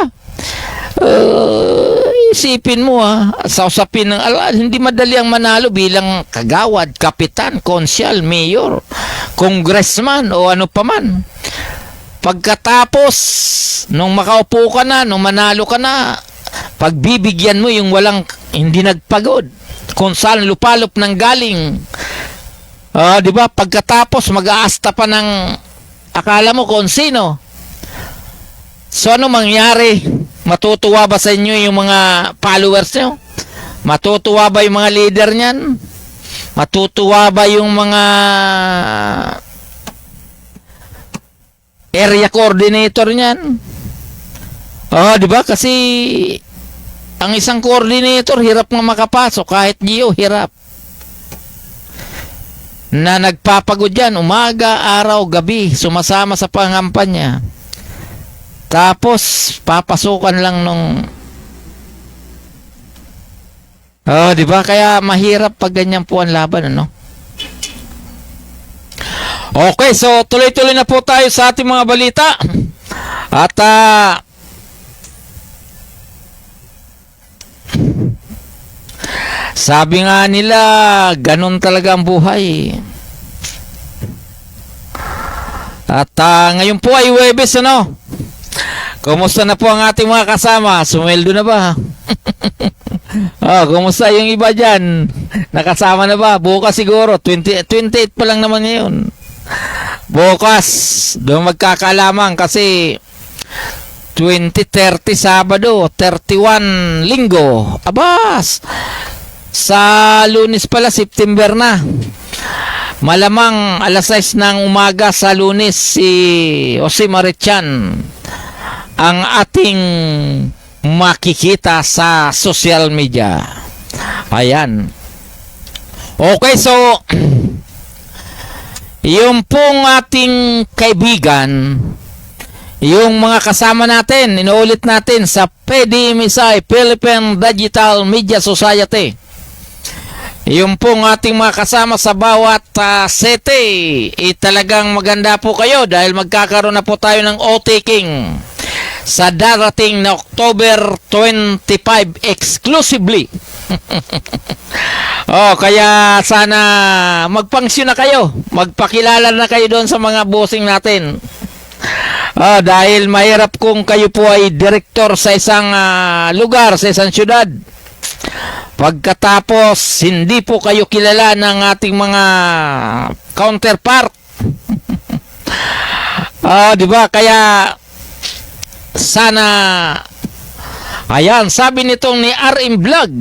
Isipin mo sa usapin ng hindi madali ang manalo bilang kagawad, kapitan, konsyal, mayor, congressman o ano pa man. Pagkatapos nung makaupo ka na, nung manalo ka na, pagbibigyan mo yung walang hindi nagpagod, kung saan lupalop ng galing. Di ba? Pagkatapos mag-aasta pa ng akala mo kung sino. So ano mangyari? Matutuwa ba sa inyo yung mga followers nyo? Matutuwa ba yung mga leader niyan? Matutuwa ba yung mga area coordinator niyan? Di ba? Kasi ang isang coordinator hirap nga makapasok, kahit Gio hirap. Na nagpapagod yan, umaga, araw, gabi, sumasama sa pangampanya. Tapos, papasukan lang nung... di ba? Kaya mahirap pag ganyan po ang laban, ano? Okay, so tuloy-tuloy na po tayo sa ating mga balita. At, sabi nga nila, ganun talaga ang buhay. At ngayon po ay Huwebes, ano? Kumusta na po ang ating mga kasama? Sumweldo na ba? Kumusta yung iba dyan? Nakasama na ba? Bukas siguro, 28 pa lang naman ngayon. Bukas, doon magkakalamang kasi 20-30 Sabado, 31 Linggo. Abas! Sa Lunes pala, September na. Malamang alas 6 ng umaga sa Lunes si Jose Marichan ang ating makikita sa social media. Ayan. Okay, so yung pong ating kaibigan, yung mga kasama natin, inuulit natin sa PDMSI, Philippine Digital Media Society. Yung pong ating mga kasama sa bawat sete, talagang maganda po kayo dahil magkakaroon na po tayo ng O-taking sa darating na October 25 exclusively. Kaya sana magpangsyon na kayo, magpakilala na kayo doon sa mga bossing natin. Dahil mahirap kung kayo po ay direktor sa isang lugar, sa isang syudad. Pagkatapos, hindi po kayo kilala ng ating mga counterpart. Di ba? Kaya sana, ayan, sabi nitong ni RM Vlog,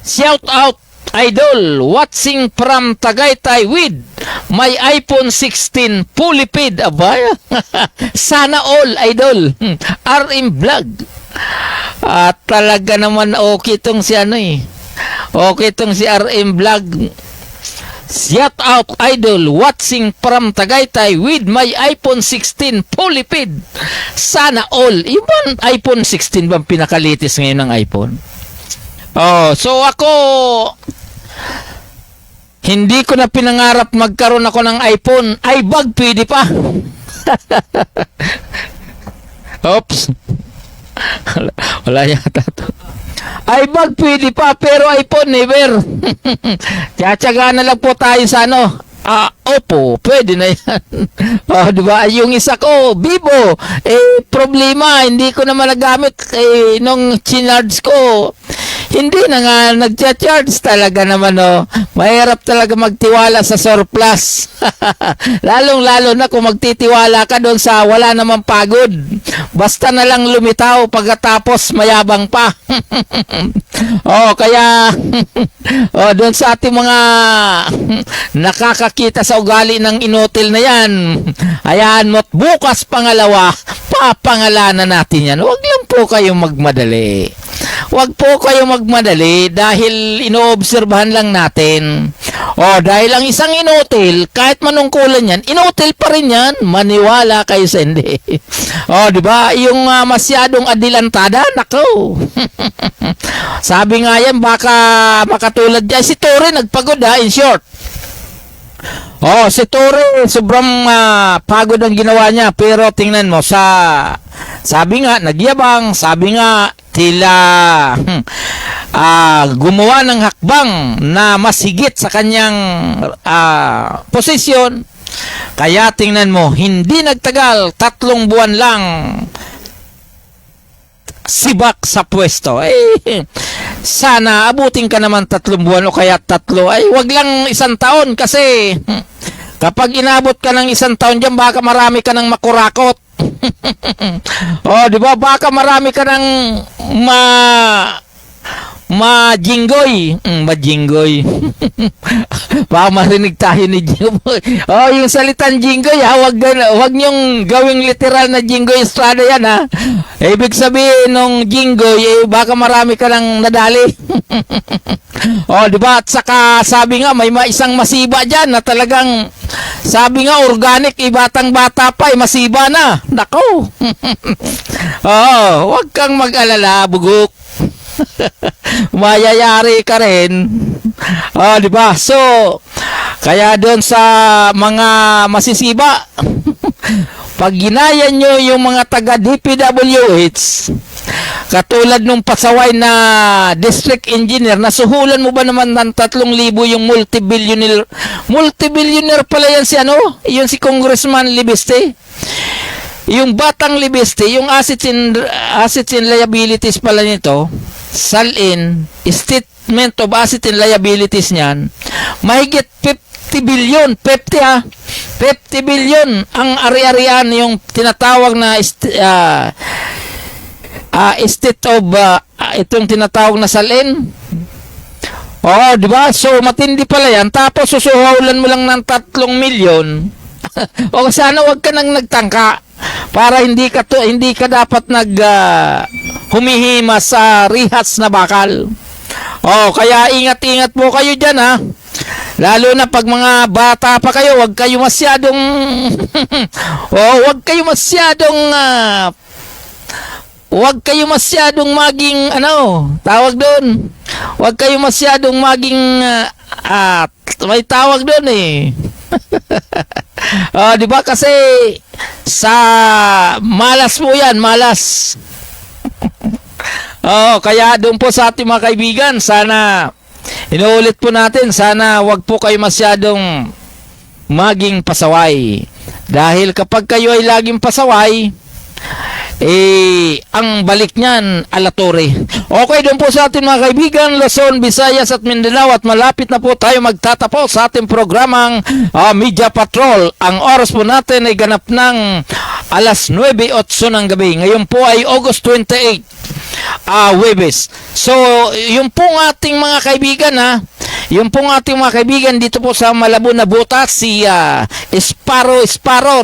shout out idol, watching from Tagaytay with my iPhone 16 fully paid. Abay, sana all idol. RM Vlog. At talaga naman okay itong si ano eh. Okay itong si RM Vlog. Shout out idol, watching from Tagaytay with my iPhone 16 fully paid. Sana all. Ibang iPhone 16 bang pinakalitis ngayon ng iPhone? So ako, hindi ko na pinangarap magkaroon ako ng iPhone. iBag pwede pa. Oops. Wala yata to. iBag pwede pa, pero iPhone never. Tsatsaga na lang po tayo sa ano. Oppo, pwede na yan. Diba? Yung isa ko, Vivo. Problema, hindi ko naman nagamit. Nung chinarge ko, hindi na nga nagcha-charge talaga naman, mahirap talaga magtiwala sa surplus. Lalong-lalo na kung magtitiwala ka doon sa wala namang pagod. Basta na lang lumitaw pagkatapos mayabang pa. Kaya doon sa ating mga nakakakita sa ugali ng inotel na yan, ayan, mo't bukas pangalawa, papangalanan natin yan. Huwag lang po kayong magmadali. Huwag po kayong magmadali dahil inoobserbahan lang natin. Dahil ang isang inotel, kahit manungkulan yan, inotel pa rin yan. Maniwala kayo sa hindi. Di ba? Yung masyadong adilantada, nako. Sabi nga yan, baka makatulad dyan. Si Tore nagpagod in short. Si Tore, sobrang pagod ang ginawa niya. Pero tingnan mo, sabi nga, nagyabang, sabi nga, tila gumawa ng hakbang na mas higit sa kanyang posisyon. Kaya tingnan mo, hindi nagtagal, 3 buwan lang sibak sa pwesto. Sana abutin ka naman 3 buwan o kaya 3. Wag lang 1 taon kasi kapag inabot ka ng 1 taon dyan, baka marami ka ng makurakot. Di ba? Baka marami ka ng majinggoy. Majinggoy. Baka marinig tayo ni Jinggoy. Yung salitang jinggoy, wag niyong gawing literal na jinggoy estrada yan, ha. Ibig sabihin nung jinggoy, baka marami ka ng nadali. Di ba? At saka sabi nga, may isang masiba dyan na talagang, sabi nga, organic, batang bata pa, masiba na. Nako. Wag kang mag-alala, bugok. Mayayari ka rin. Di ba? So, kaya doon sa mga masisiba, pag ginaya nyo yung mga taga DPWH, katulad nung pasaway na district engineer, nasuhulan mo ba naman ng 3,000 yung multi-billionaire pala yan si yung si Congressman Libiste. Yung batang Libiste, yung assets and liabilities pala nito, SALIN, Statement of Assets and Liabilities niyan, mahigit 50 billion, 50 ha, 50 billion ang ari-arian yung tinatawag na state of itong tinatawag na salin. Oh, di ba? So matindi pala yan. Tapos susuhawlan mo lang ng 3 milyon. O sana wag ka nang nagtangka para hindi ka dapat humihima sa rihas na bakal. Oh, kaya ingat-ingat po kayo diyan ha. Lalo na pag mga bata pa kayo, wag kayo masyadong Huwag kayo masyadong maging tawag doon. Huwag kayo masyadong maging may tawag doon eh. Di ba kasi sa malas po 'yan, malas. Kaya doon po sa ating mga kaibigan, sana inuulit po natin, sana wag po kayo masyadong maging pasaway. Dahil kapag kayo ay laging pasaway, ang balik niyan alatore. Okay, doon po sa ating mga kaibigan, Luzon, Visayas at Mindanao, at malapit na po tayo magtatapos sa ating programang Media Patrol. Ang oras po natin ay ganap ng 9:08 ng gabi. Ngayon po ay August 28, Huwebes. So, yung pong ating mga kaibigan yung pong ating mga kaibigan dito po sa Malabon na Butas, si Sparrow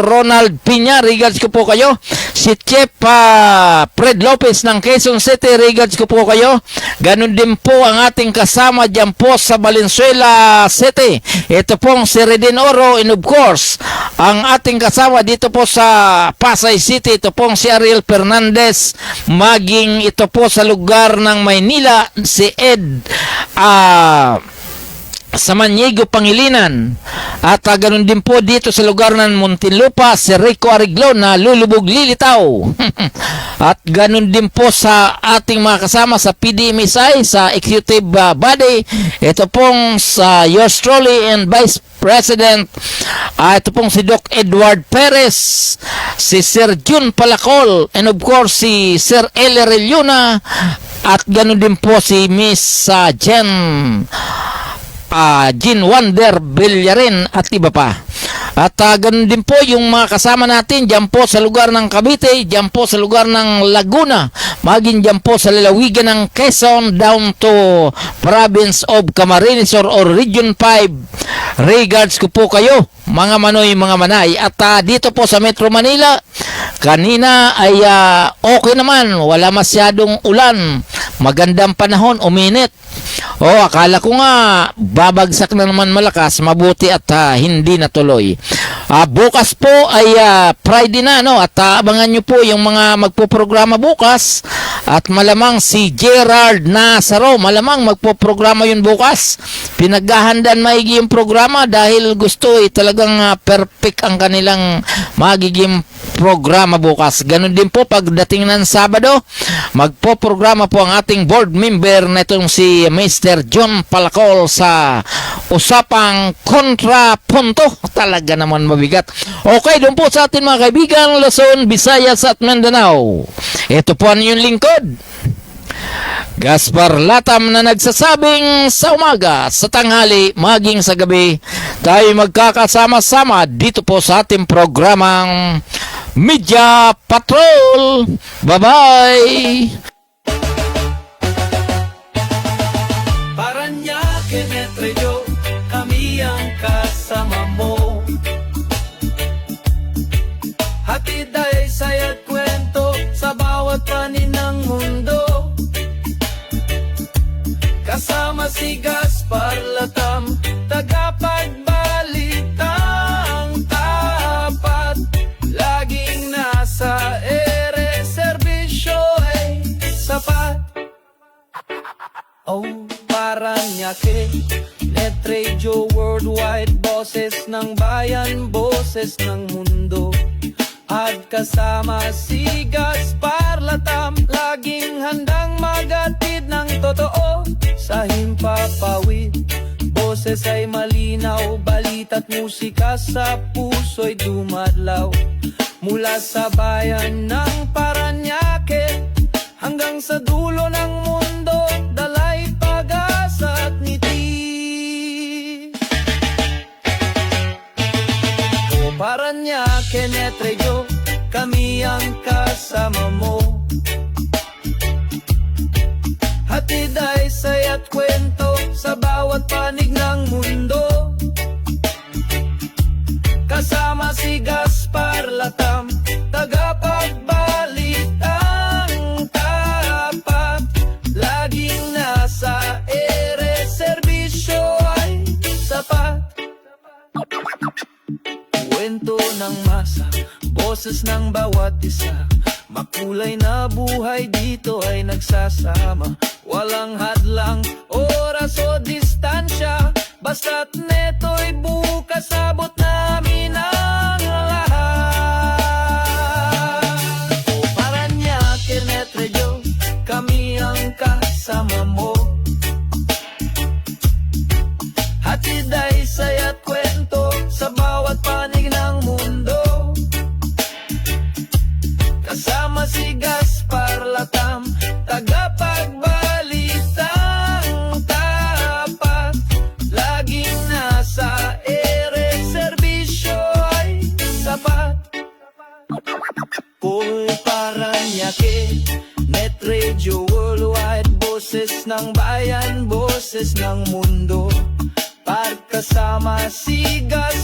Ronald Piña, regards ko po kayo. Si Chef Fred Lopez ng Quezon City, regards ko po kayo. Ganon din po ang ating kasama dyan po sa Valenzuela City. Ito pong si Redin Oro, and of course, ang ating kasama dito po sa Pasay City, ito pong si Ariel Fernandez. Maging ito po sa lugar ng Maynila, si Ed sa Maniego, Pangilinan. At ganun din po dito sa lugar ng Muntinlupa, si Rico Ariglo na lulubog lilitaw. At ganun din po sa ating mga kasama sa PDMSI, sa executive body. Ito pong sa yours truly and Vice President, ito pong si Doc Edward Perez, si Sir Jun Palacol, and of course si Sir Eli Reliuna, at ganun din po si Miss Jean Wonder Villarin at iba pa. At ganun din po yung mga kasama natin dyan po sa lugar ng Cavite, dyan po sa lugar ng Laguna, maging dyan po sa lalawigan ng Quezon down to province of Camarines or Region 5. Regards ko po kayo, mga manoy, mga manay. At dito po sa Metro Manila, kanina ay okay naman, wala masyadong ulan, magandang panahon, uminit. Akala ko nga babagsak na naman malakas, mabuti at hindi natuloy. Bukas po ay Friday na, at abangan nyo po yung mga magpoprograma bukas. At malamang si Gerard Nazaro, malamang magpoprograma yun bukas. Pinaghahandaan maigi yung programa dahil gusto talagang perfect ang kanilang magiging programa bukas. Ganun din po pagdating ng Sabado, magpoprograma po ang ating board member na itong si Mr. John Palacol sa usapang kontrapunto. Talaga naman mabigat. Okay, doon po sa ating mga kaibigan, Luzon, Visayas at Mindanao. Ito po ang inyong lingkod, Gaspar Latam, na nagsasabing sa umaga, sa tanghali, maging sa gabi, tayo magkakasama-sama dito po sa ating programang Media Patrol. Bye-bye! Paranaque, Metro, kami ang kasama mo. Hatid ay saya't kwento sa bawat panin ng mundo. Kasama si Gaspar Latam, tagapagbalita ang tapat. Laging nasa ere, serbisyo ay sapat. Paranaque, Net Radio Worldwide, boses ng bayan, boses ng mundo. At kasama si Gaspar Latam, laging handang magatid ng totoo sa himpapawid. Boses ay malinaw, balita't musika sa puso'y dumadlaw. Mula sa bayan ng Paranaque hanggang sa dulo ng mundo, dalay pag-asa at ngiti. kami ang kasama mo. Hatid ay saya't kwento sa bawat panig ng mundo. Kasama si Gaspar Latam, tagapagbalitang tapat. Laging nasa ere, serbisyo ay sapat. Kwento ng masa, boses ng bawat isa. Makulay na buhay dito ay nagsasama. Walang hadlang, oras o distansya. Basta't neto'y bukas, abot namin ang lahat. O Paranaque, Netredyo, kami ang kasama mo. Hatid ay saya't kwento sa bawat panig ng mundo. Kasama si Gaspar Latam, tagapagbalitang tapat. Laging nasa ere, serbisyo ay sapat. Paul Paranaque, Net Radio Worldwide, boses ng bayan, boses ng mundo. Pagkasama si Gaspar